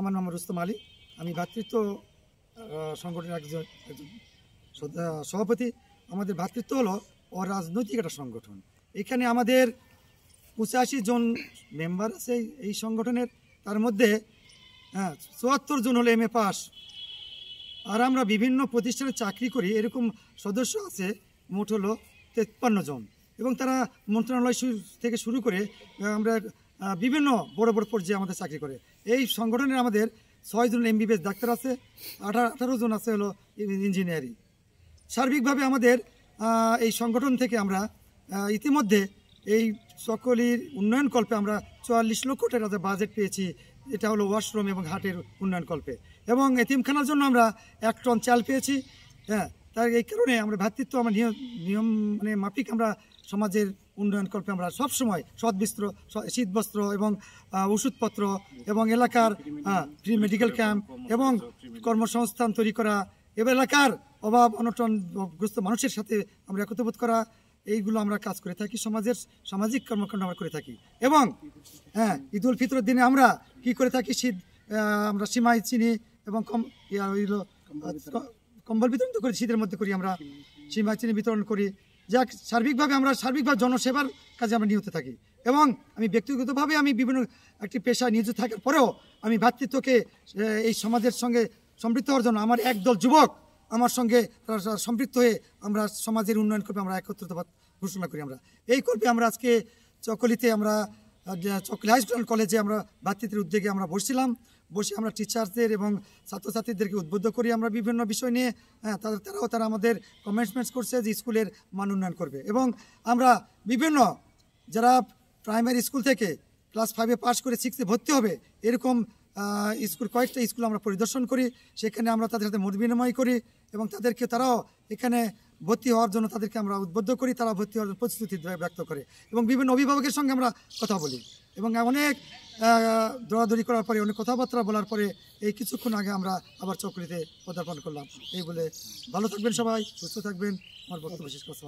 আমার নাম রুস্তম আলী। আমি ভ্রাতৃত্ব সংগঠনের একজন সভাপতি। আমাদের ভ্রাতৃত্ব হলো অরাজনৈতিক একটা সংগঠন। এখানে আমাদের 85 জন মেম্বার আছে এই সংগঠনের। তার মধ্যে 74 জন হলো MA পাস। আর আমরা বিভিন্ন প্রতিষ্ঠানে চাকরি করি, এরকম সদস্য আছে মোট হলো 53 জন। এবং তারা মন্ত্রণালয় থেকে শুরু করে আমরা বিভিন্ন বড় বড় পর্যায়ে আমাদের চাকরি করে। এই সংগঠনের আমাদের 6 জন MBBS ডাক্তার আছে, 18 জন আছে হলো ইঞ্জিনিয়ারিং। সার্বিকভাবে আমাদের এই সংগঠন থেকে আমরা ইতিমধ্যে এই সকলের উন্নয়ন কল্পে আমরা 44 লক্ষ টাকা বাজেট পেয়েছি। এটা হলো ওয়াশরুম এবং হাটের উন্নয়ন কল্পে। এবং এতিমখানার জন্য আমরা 1 টন চাল পেয়েছি। তার এই কারণে আমরা ভ্রাতৃত্ব আমরা নিয়ম মানে মাফিক আমরা সমাজের উন্নয়ন কল্পে আমরা সবসময় সৎবস্ত্র, শীতবস্ত্র এবং ওষুধপত্র এবং এলাকার ফ্রি মেডিকেল ক্যাম্প এবং কর্মসংস্থান তৈরি করা এবং এলাকার অভাব অনটনগ্রস্ত মানুষের সাথে আমরা একত্রবোধ করা, এইগুলো আমরা কাজ করে থাকি। সামাজিক কর্মকাণ্ড আমরা করে থাকি। এবং ঈদ উল ফিতরের দিনে আমরা কি করে থাকি, আমরা সিমাই চিনি এবং কম্বল বিতরণ করি। শীতের মধ্যে করি আমরা সিমাই চিনি বিতরণ করি। যাক, সার্বিকভাবে জনসেবার কাজে আমরা নিয়োজিত থাকি। এবং আমি ব্যক্তিগতভাবে আমি বিভিন্ন একটি পেশায় নিয়োজিত থাকার পরেও আমি ভ্রাতৃত্বকে এই সমাজের সঙ্গে সম্পৃক্ত হওয়ার জন্য আমার একদল যুবক আমার সঙ্গে সম্পৃক্ত হয়ে আমরা সমাজের উন্নয়ন কল্পে আমরা একত্রিতবাদ ঘোষণা করি। আমরা এই কল্পে আমরা আজকে চকলিতে আমরা চকলি হাই স্কুল কলেজে আমরা ভ্রাতৃত্বের উদ্যোগে আমরা বসে আমরা টিচারদের এবং ছাত্রছাত্রীদেরকে উদ্বুদ্ধ করি আমরা বিভিন্ন বিষয় নিয়ে। তারা আমাদের কমিটমেন্টস করছে যে স্কুলের মান উন্নয়ন করবে। এবং আমরা বিভিন্ন যারা প্রাইমারি স্কুল থেকে ক্লাস 5-এ পাস করে 6-এ ভর্তি হবে এরকম কয়েকটা স্কুল আমরা পরিদর্শন করি। সেখানে আমরা তাদের সাথে মত বিনিময় করি এবং তারাও এখানে ভর্তি হওয়ার জন্য তাদেরকে আমরা উদ্বুদ্ধ করি। তারা ভর্তি হওয়ার প্রস্তুতি ব্যক্ত করে এবং বিভিন্ন অভিভাবকের সঙ্গে আমরা কথা বলি। এবং অনেক দৌড়াদৌড়ি করার পরে, অনেক কথাবার্তা বলার পরে এই কিছুক্ষণ আগে আমরা আবার চকরিতে পদার্পণ করলাম। এই বলে ভালো থাকবেন সবাই, সুস্থ থাকবেন। আমার বক্তব্য শেষ করতে।